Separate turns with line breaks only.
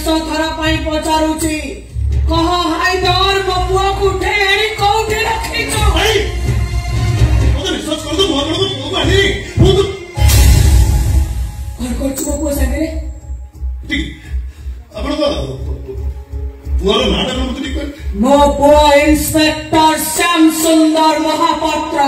थर पाई पचारुची कह हाइदर बबुआ को ठेणी कोठे रखी तो
भाई ओदे रिसर्च कर दो बहुत बड़ा तो बानी वो तो
और कोच बबुआ संगे
ठीक अपन तो पुआरो नाटक में ठीक कर
मो पुआ इंस्पेक्टर श्याम सुंदर महापात्र